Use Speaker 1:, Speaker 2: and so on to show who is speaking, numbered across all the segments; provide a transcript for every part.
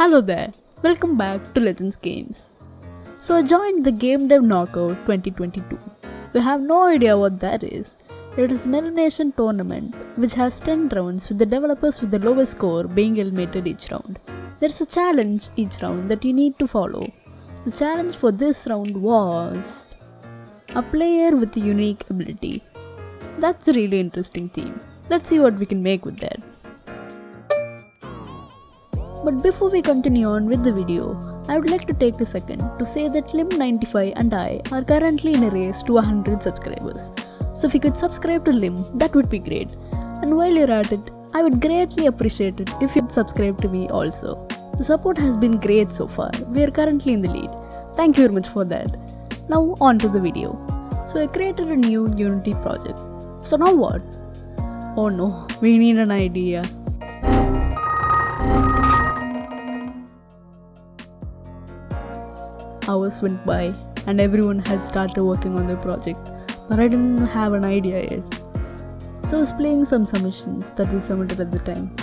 Speaker 1: Hello there, welcome back to Legends Games. So I joined the Game Dev Knockout 2022. We have no idea what that is. It is an elimination tournament which has 10 rounds with the developers with the lowest score being eliminated each round. There is a challenge each round that you need to follow. The challenge for this round was a player with a unique ability. That's a really interesting theme. Let's see what we can make with that. But before we continue on with the video, I would like to take a second to say that Lim95 and I are currently in a race to 100 subscribers. So if you could subscribe to Lim, that would be great. And while you're at it, I would greatly appreciate it if you'd subscribe to me also. The support has been great so far. We are currently in the lead. Thank you very much for that. Now on to the video. So I created a new Unity project. So now what? Oh no, we need an idea. Hours went by and everyone had started working on their project, but I didn't have an idea yet. So I was playing some submissions that we submitted at the time,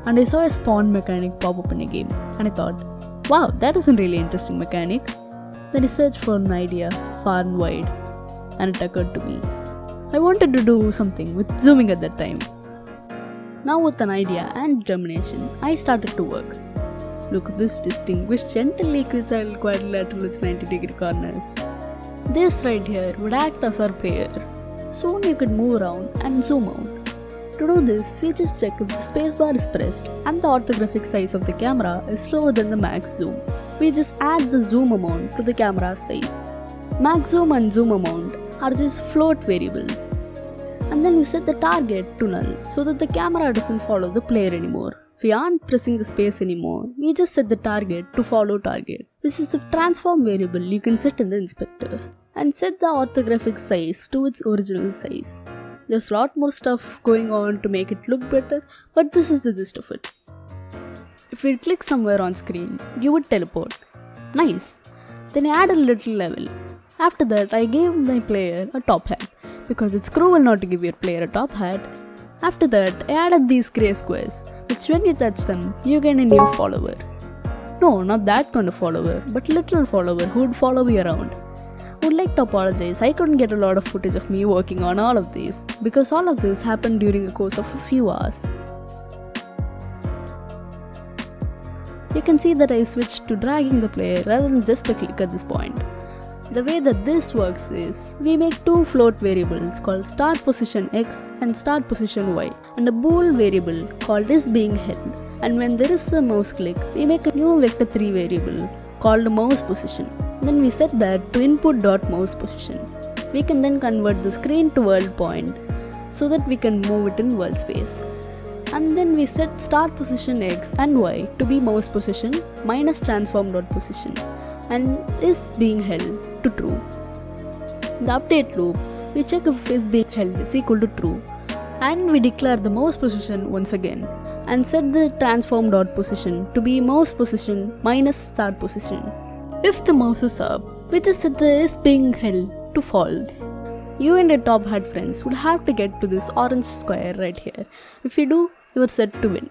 Speaker 1: and I saw a spawn mechanic pop up in a game, and I thought, wow, that is a really interesting mechanic. Then I searched for an idea far and wide, and it occurred to me. I wanted to do something with zooming at that time. Now with an idea and determination, I started to work. Look at this distinguished gentle equilateral quadrilateral with 90-degree corners. This right here would act as our player. Soon you could move around and zoom out. To do this, we just check if the spacebar is pressed and the orthographic size of the camera is slower than the max zoom. We just add the zoom amount to the camera's size. Max zoom and zoom amount are just float variables. And then we set the target to null so that the camera doesn't follow the player anymore. If we aren't pressing the space anymore, we just set the target to follow target. This is the transform variable you can set in the inspector. And set the orthographic size to its original size. There's a lot more stuff going on to make it look better, but this is the gist of it. If we click somewhere on screen, you would teleport. Nice. Then I add a little level. After that, I gave my player a top hat, because it's cruel not to give your player a top hat. After that, I added these grey squares, which when you touch them, you gain a new follower. No, not that kind of follower, but literal follower who would follow you around. I would like to apologize, I couldn't get a lot of footage of me working on all of these, because all of this happened during a course of a few hours. You can see that I switched to dragging the player rather than just a click at this point. The way that this works is, we make two float variables called start position x and start position y, and a bool variable called isBeingHeld. And when there is a mouse click, we make a new vector3 variable called mouse position. Then we set that to input.mousePosition. We can then convert the screen to world point so that we can move it in world space. And then we set start position x and y to be mouse position minus transform.position, and is being held to true. The update loop, we check if is being held is equal to true, and we declare the mouse position once again and set the transform.position to be mouse position minus start position. If the mouse is up, we just set the is being held to false. You and your top hat friends would have to get to this orange square right here. If you do, you are set to win.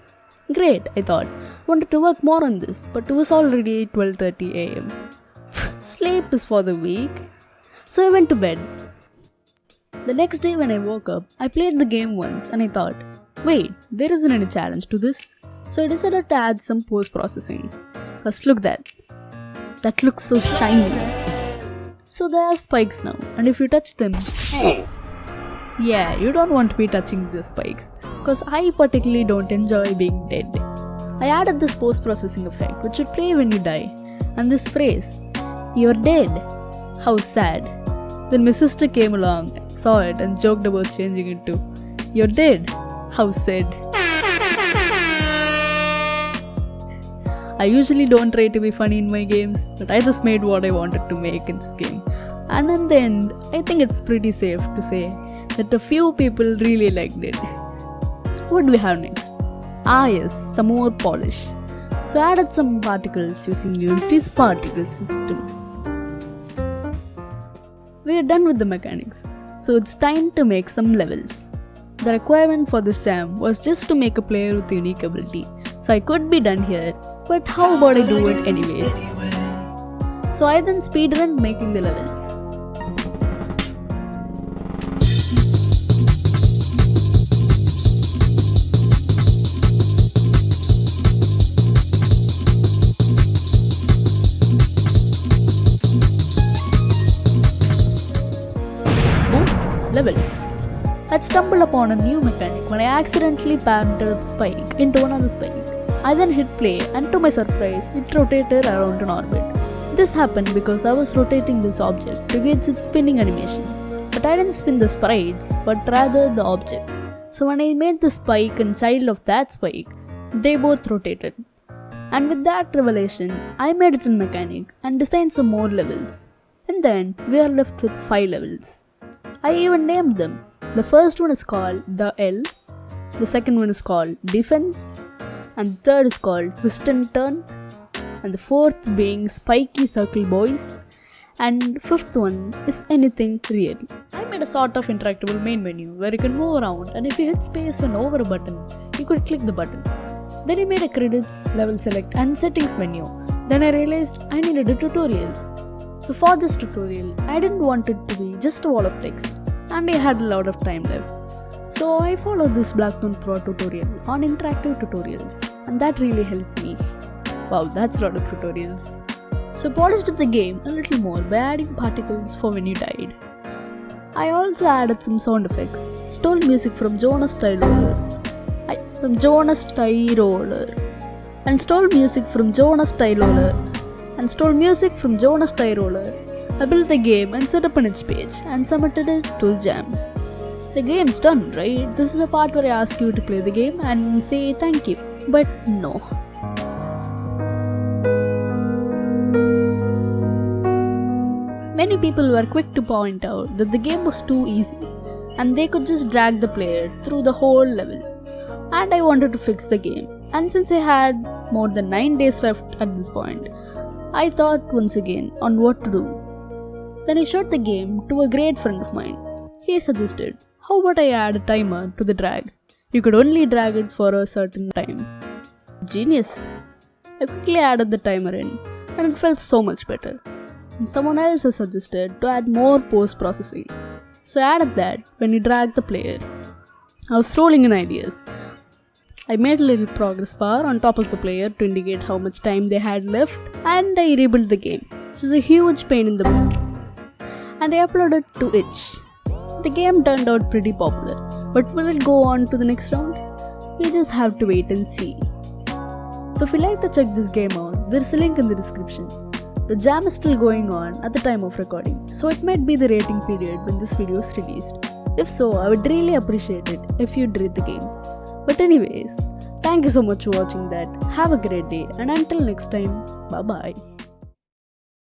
Speaker 1: Great, I thought. Wanted to work more on this, but it was already 12:30 AM. Sleep is for the weak. So I went to bed. The next day when I woke up, I played the game once and I thought, wait, there isn't any challenge to this. So I decided to add some post-processing. Cause look that looks so shiny. So there are spikes now, and if you touch them, yeah, you don't want to be touching the spikes, cause I particularly don't enjoy being dead. I added this post-processing effect which would play when you die, and this phrase, you're dead, how sad. Then my sister came along, saw it and joked about changing it to, you're dead, how sad. I usually don't try to be funny in my games, but I just made what I wanted to make in this game. And in the end, I think it's pretty safe to say that a few people really liked it. What do we have next? Ah yes, some more polish. So I added some particles using Unity's particle system. We are done with the mechanics, so it's time to make some levels. The requirement for this jam was just to make a player with unique ability, so I could be done here but how about I do it anyways? So I then speedrun making the levels. Boom, levels. I'd stumbled upon a new mechanic when I accidentally parented a spike into another spike. I then hit play, and to my surprise, it rotated around an orbit. This happened because I was rotating this object to gauge its spinning animation. But I didn't spin the sprites, but rather the object. So when I made the spike and child of that spike, they both rotated. And with that revelation, I made it in mechanic and designed some more levels. In the end, we are left with 5 levels. I even named them. The first one is called The L, the second one is called Defense, and the third is called Twist and Turn, and the fourth being Spiky Circle Boys, and fifth one is Anything Real. I made a sort of interactable main menu where you can move around, and if you hit space when over a button, you could click the button. Then I made a credits, level select and settings menu. Then I realized I needed a tutorial. So for this tutorial, I didn't want it to be just a wall of text, and I had a lot of time left. So I followed this Blackthorn Pro tutorial on interactive tutorials, and that really helped me. Wow, that's a lot of tutorials. So I polished up the game a little more by adding particles for when you died. I also added some sound effects, stole music from Jonas Tie Roller, and stole music from Jonas Tie Roller. I built the game and set up an itch page and submitted it to Jam. The game's done, right? This is the part where I ask you to play the game and say thank you. But no. Many people were quick to point out that the game was too easy and they could just drag the player through the whole level. And I wanted to fix the game. And since I had more than 9 days left at this point, I thought once again on what to do. Then I showed the game to a great friend of mine. He suggested, how about I add a timer to the drag? You could only drag it for a certain time. Genius! I quickly added the timer in, and it felt so much better. And someone else has suggested to add more post-processing. So I added that when you drag the player. I was rolling in ideas. I made a little progress bar on top of the player to indicate how much time they had left, and I rebuilt the game, which is a huge pain in the butt. And I uploaded to itch. The game turned out pretty popular, but will it go on to the next round? We just have to wait and see. So if you like to check this game out, there's a link in the description. The jam is still going on at the time of recording, so it might be the rating period when this video is released. If so, I would really appreciate it if you'd rate the game. But anyways, thank you so much for watching that. Have a great day, and until next time, bye bye.